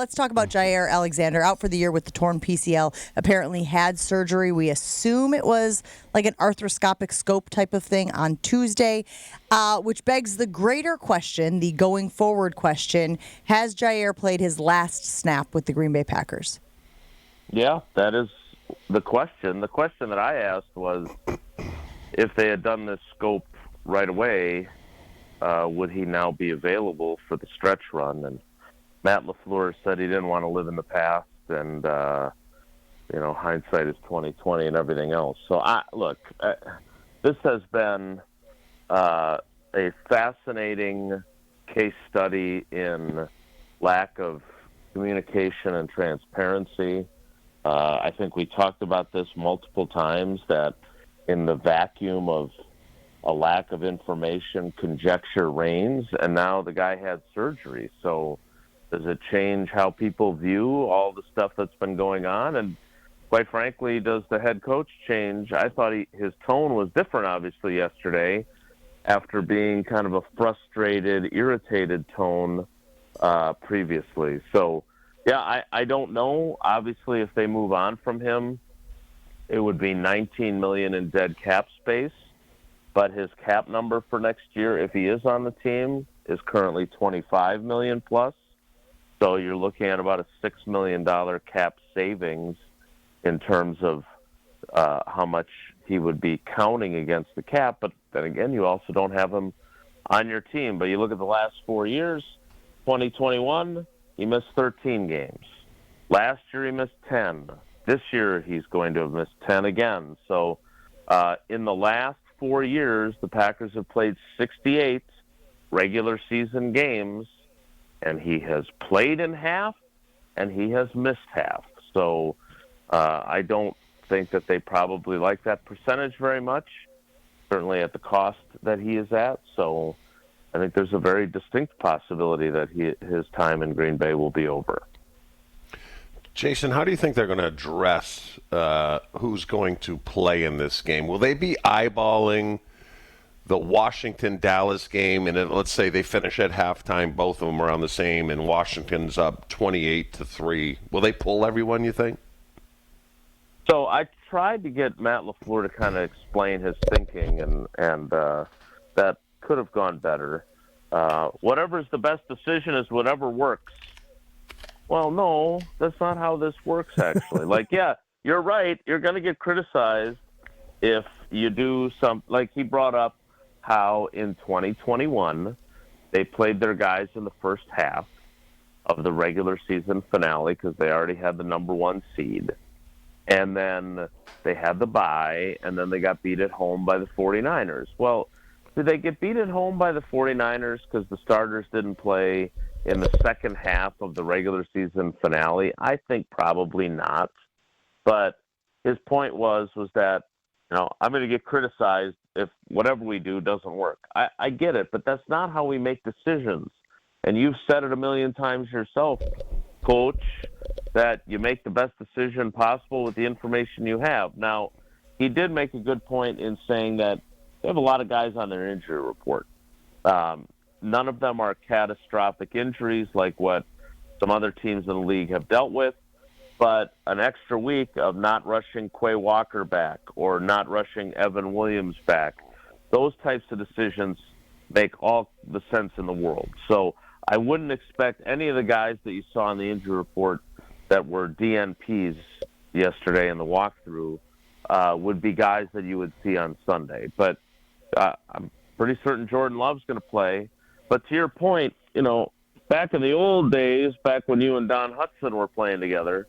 Let's talk about Jaire Alexander, out for the year with the torn PCL. Apparently had surgery. We assume it was like an arthroscopic scope type of thing on Tuesday, which begs the greater question, the going forward question. Has Jaire played his last snap with the Green Bay Packers? Yeah, that is the question. The question that I asked was, if they had done this scope right away, would he now be available for the stretch run? And Matt LaFleur said he didn't want to live in the past, and hindsight is 20/20 and everything else. So this has been a fascinating case study in lack of communication and transparency. I think we talked about this multiple times, that in the vacuum of a lack of information, conjecture reigns, and now the guy had surgery. So does it change how people view all the stuff that's been going on? And quite frankly, does the head coach change? I thought his tone was different, obviously, yesterday, after being kind of a frustrated, irritated tone previously. So, yeah, I don't know. Obviously, if they move on from him, it would be $19 million in dead cap space. But his cap number for next year, if he is on the team, is currently $25 million plus. So you're looking at about a $6 million cap savings in terms of how much he would be counting against the cap. But then again, you also don't have him on your team. But you look at the last 4 years, 2021, he missed 13 games. Last year, he missed 10. This year, he's going to have missed 10 again. So in the last 4 years, the Packers have played 68 regular season games, and he has played in half, and he has missed half. So I don't think that they probably like that percentage very much, certainly at the cost that he is at. So I think there's a very distinct possibility that his time in Green Bay will be over. Jason, how do you think they're going to address who's going to play in this game? Will they be eyeballing the Washington-Dallas game, and let's say they finish at halftime, both of them are on the same, and Washington's up 28-3. Will they pull everyone, you think? So I tried to get Matt LaFleur to kind of explain his thinking, and that could have gone better. Whatever's the best decision is whatever works. Well, no, that's not how this works, actually. Yeah, you're right. You're going to get criticized if you do like he brought up how in 2021 they played their guys in the first half of the regular season finale because they already had the number one seed. And then they had the bye, and then they got beat at home by the 49ers. Well, did they get beat at home by the 49ers because the starters didn't play in the second half of the regular season finale? I think probably not. But his point was that, I'm going to get criticized if whatever we do doesn't work. I get it, but that's not how we make decisions. And you've said it a million times yourself, Coach, that you make the best decision possible with the information you have. Now, he did make a good point in saying that they have a lot of guys on their injury report. None of them are catastrophic injuries like what some other teams in the league have dealt with, but an extra week of not rushing Quay Walker back or not rushing Evan Williams back, those types of decisions make all the sense in the world. So I wouldn't expect any of the guys that you saw in the injury report that were DNPs yesterday in the walkthrough would be guys that you would see on Sunday. But I'm pretty certain Jordan Love's going to play. But to your point, back in the old days, back when you and Don Hudson were playing together,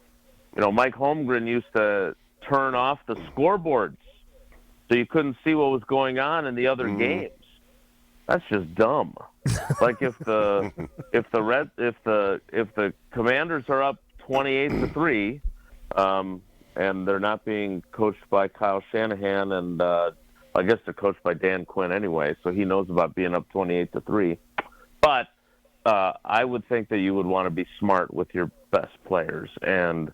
Mike Holmgren used to turn off the scoreboards so you couldn't see what was going on in the other games. That's just dumb. Like if the Commanders are up 28-3, and they're not being coached by Kyle Shanahan, and I guess they're coached by Dan Quinn anyway, so he knows about being up 28-3. But I would think that you would want to be smart with your best players and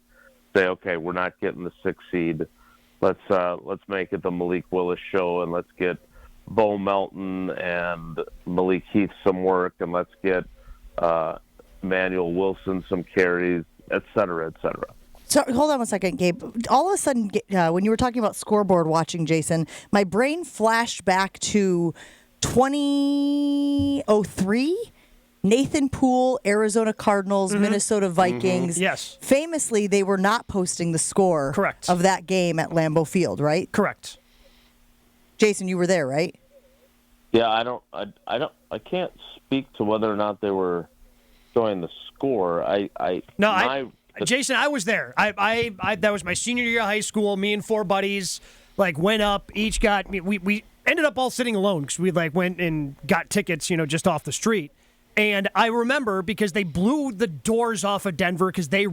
say, okay, we're not getting the 6th seed. Let's make it the Malik Willis show, and let's get Bo Melton and Malik Heath some work, and let's get Emmanuel Wilson some carries, et cetera, et cetera. So hold on one second, Gabe. All of a sudden, when you were talking about scoreboard watching, Jason, my brain flashed back to 2003. Nathan Poole, Arizona Cardinals, Minnesota Vikings. Mm-hmm. Yes. Famously, they were not posting the score Correct. of that game at Lambeau Field, right? Correct. Jason, you were there, right? Yeah, I can't speak to whether or not they were showing the score. Jason, I was there. I that was my senior year of high school. Me and four buddies went up. Each got we ended up all sitting alone because we went and got tickets, just off the street. And I remember because they blew the doors off of Denver because they,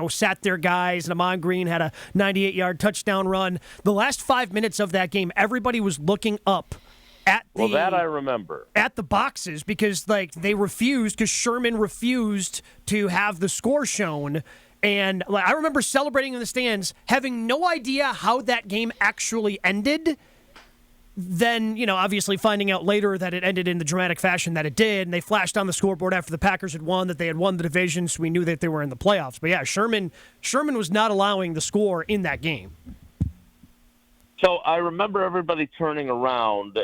sat their guys, and Ahman Green had a 98-yard touchdown run. The last 5 minutes of that game, everybody was looking up at that I remember. At the boxes because they refused, because Sherman refused to have the score shown. And I remember celebrating in the stands, having no idea how that game actually ended. Then, obviously finding out later that it ended in the dramatic fashion that it did, and they flashed on the scoreboard after the Packers had won that they had won the division, so we knew that they were in the playoffs. But yeah, Sherman was not allowing the score in that game. So I remember everybody turning around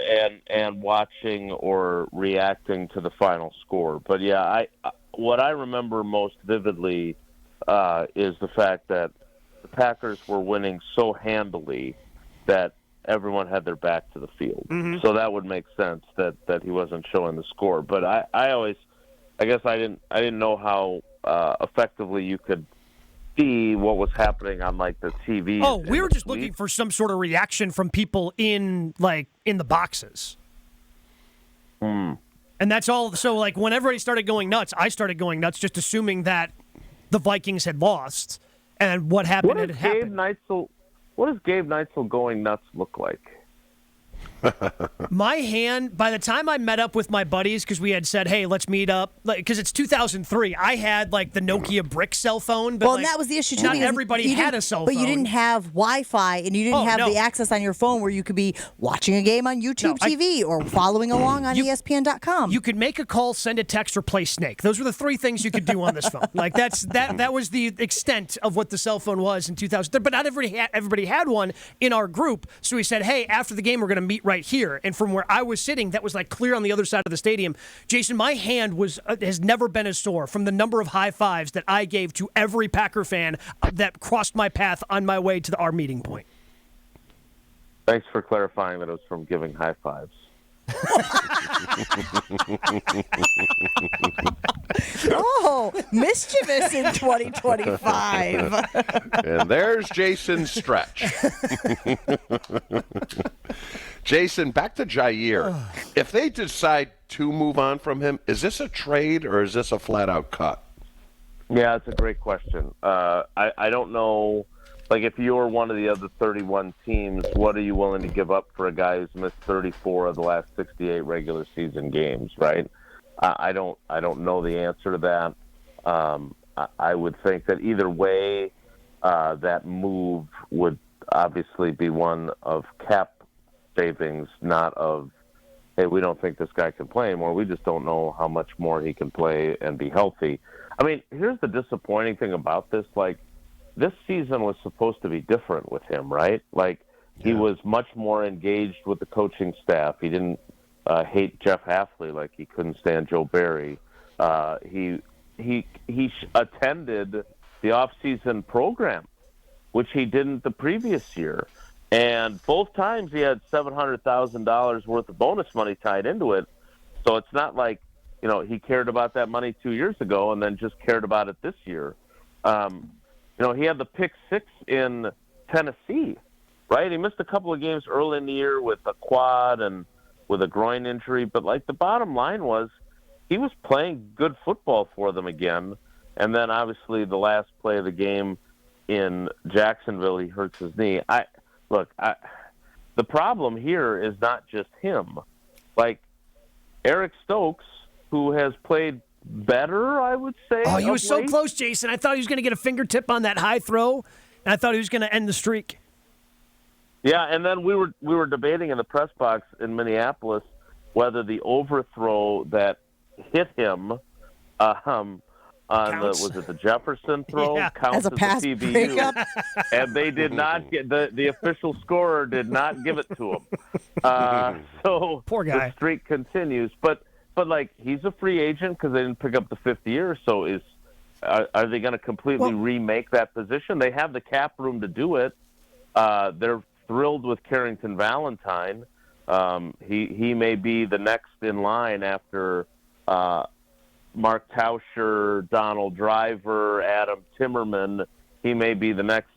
and watching or reacting to the final score. But yeah, what I remember most vividly is the fact that the Packers were winning so handily that everyone had their back to the field. Mm-hmm. So that would make sense that he wasn't showing the score. But I guess I didn't know how effectively you could see what was happening on the TV. Oh, we were just looking for some sort of reaction from people in the boxes. Mm. And that's all. So when everybody started going nuts, I started going nuts, just assuming that the Vikings had lost and what happened had happened. What does Gabe Neitzel going nuts look like? My hand, by the time I met up with my buddies, because we had said, hey, let's meet up, because it's 2003, I had the Nokia brick cell phone. But and that was the issue too. Not everybody had a cell phone. But you didn't have Wi-Fi, and you didn't have the access on your phone where you could be watching a game on YouTube TV or following along on ESPN.com. You could make a call, send a text, or play Snake. Those were the three things you could do on this phone. That was the extent of what the cell phone was in 2003. But not everybody had one in our group, so we said, hey, after the game, we're going to meet right here. And from where I was sitting, that was clear on the other side of the stadium. Jason, my hand has never been as sore from the number of high fives that I gave to every Packer fan that crossed my path on my way to our meeting point. Thanks for clarifying that it was from giving high fives. Oh, mischievous in 2025. And there's Jason's stretch. Jason, back to Jaire. If they decide to move on from him, is this a trade or is this a flat-out cut? Yeah, it's a great question. I don't know. If you're one of the other 31 teams, what are you willing to give up for a guy who's missed 34 of the last 68 regular season games, right? I don't know the answer to that. I would think that either way, that move would obviously be one of cap savings, not of, hey, we don't think this guy can play anymore. We just don't know how much more he can play and be healthy. I mean, here's the disappointing thing about this. This season was supposed to be different with him, right? He was much more engaged with the coaching staff. He didn't hate Jeff Hafley like he couldn't stand Joe Barry. He attended the off-season program, which he didn't the previous year. And both times he had $700,000 worth of bonus money tied into it. So it's not like, he cared about that money 2 years ago and then just cared about it this year. He had the pick six in Tennessee, right? He missed a couple of games early in the year with a quad and with a groin injury. But, the bottom line was he was playing good football for them again. And then, obviously, the last play of the game in Jacksonville, he hurts his knee. The problem here is not just him. Eric Stokes, who has played better, I would say. Oh, he was so close, Jason. I thought he was going to get a fingertip on that high throw, and I thought he was going to end the streak. Yeah, and then we were debating in the press box in Minneapolis whether the overthrow that hit him on Counts. was it the Jefferson throw? Yeah. Counts As a pass TBU, breakup. and they did not get the official scorer did not give it to him. So Poor guy. the streak continues, but like he's a free agent because they didn't pick up the 5th year. So are they going to completely remake that position? They have the cap room to do it. They're thrilled with Carrington Valentine. He may be the next in line after Mark Chmura, Donald Driver, Adam Timmerman. He may be the next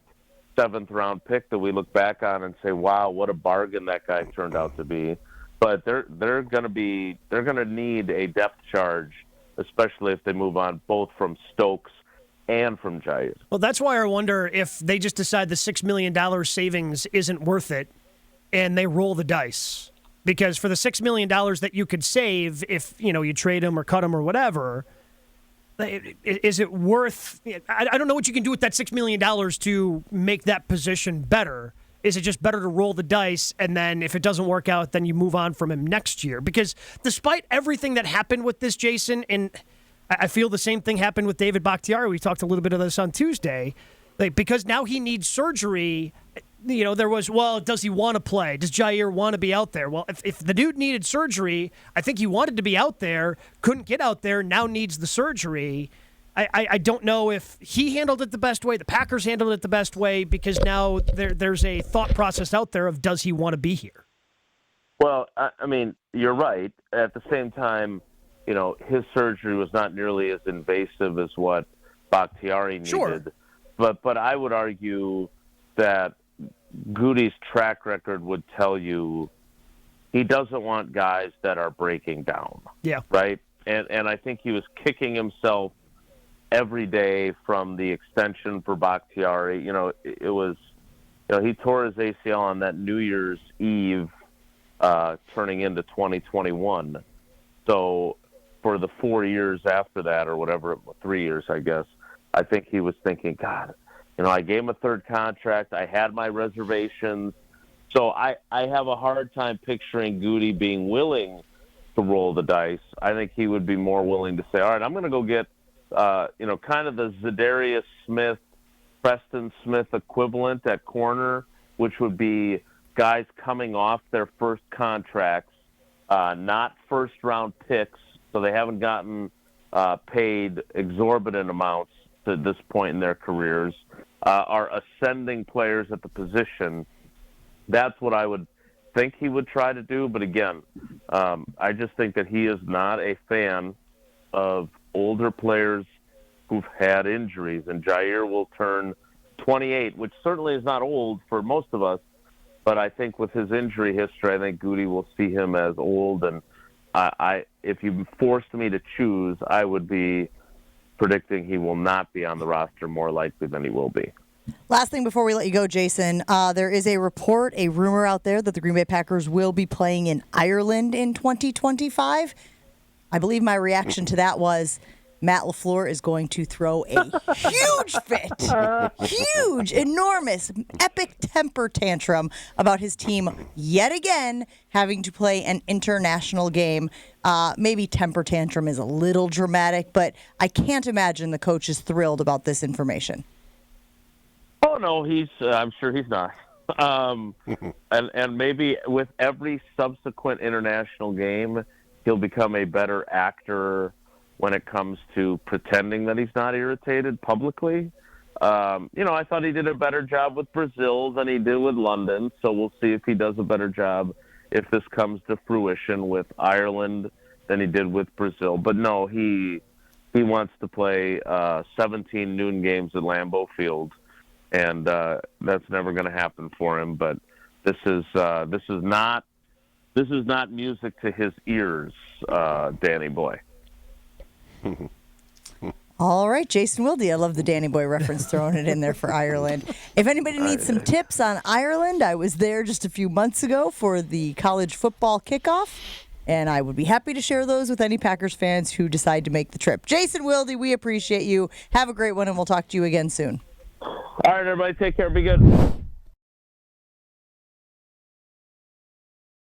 7th-round pick that we look back on and say, "Wow, what a bargain that guy turned out to be." But they're going to need a depth charge, especially if they move on both from Stokes and from Jaire. Well, that's why I wonder if they just decide the $6 million savings isn't worth it, and they roll the dice. Because for the $6 million that you could save if, you trade him or cut him or whatever, is it worth – I don't know what you can do with that $6 million to make that position better. Is it just better to roll the dice, and then if it doesn't work out, then you move on from him next year? Because despite everything that happened with this, Jason, and I feel the same thing happened with David 𝘃𝘃𝙀𝘃. We talked a little bit of this on Tuesday. Because now he needs surgery – there was, does he want to play? Does Jaire want to be out there? Well, if the dude needed surgery, I think he wanted to be out there, couldn't get out there, now needs the surgery. I don't know if he handled it the best way, the Packers handled it the best way, because now there's a thought process out there of does he want to be here? Well, I mean, you're right. At the same time, his surgery was not nearly as invasive as what 𝘃𝘃𝘃𝘃 needed. Sure. But I would argue that Goody's track record would tell you he doesn't want guys that are breaking down. Yeah. Right? And I think he was kicking himself every day from the extension for 𝘃𝘃𝘃𝘃. It was, he tore his ACL on that New Year's Eve, turning into 2021. So for the 4 years after that, or whatever, 3 years, I guess, I think he was thinking, God, I gave him a 3rd contract. I had my reservations. So I have a hard time picturing Goody being willing to roll the dice. I think he would be more willing to say, all right, I'm going to go get, kind of the Zadarius Smith, Preston Smith equivalent at corner, which would be guys coming off their first contracts, not first-round picks, so they haven't gotten paid exorbitant amounts to this point in their careers, are ascending players at the position. That's what I would think he would try to do. But again, I just think that he is not a fan of older players who've had injuries. And Jaire will turn 28, which certainly is not old for most of us. But I think with his injury history, I think Goody will see him as old. And if you forced me to choose, I would be predicting he will not be on the roster more likely than he will be. Last thing before we let you go, Jason, there is a rumor out there that the Green Bay Packers will be playing in Ireland in 2025. I believe my reaction to that was Matt LaFleur is going to throw a huge fit, huge, enormous, epic temper tantrum about his team yet again having to play an international game. Maybe temper tantrum is a little dramatic, but I can't imagine the coach is thrilled about this information. Oh, no, I'm sure he's not. And maybe with every subsequent international game, he'll become a better actor when it comes to pretending that he's not irritated publicly. I thought he did a better job with Brazil than he did with London, so we'll see if he does a better job if this comes to fruition with Ireland than he did with Brazil. But no, he wants to play 17 noon games at Lambeau Field, and that's never going to happen for him. But this is not music to his ears, Danny Boy. All right, Jason Wilde. I love the Danny Boy reference, throwing it in there for Ireland. If anybody needs some tips on Ireland, I was there just a few months ago for the college football kickoff, and I would be happy to share those with any Packers fans who decide to make the trip. Jason Wilde, we appreciate you. Have a great one, and we'll talk to you again soon. All right, everybody, take care. Be good.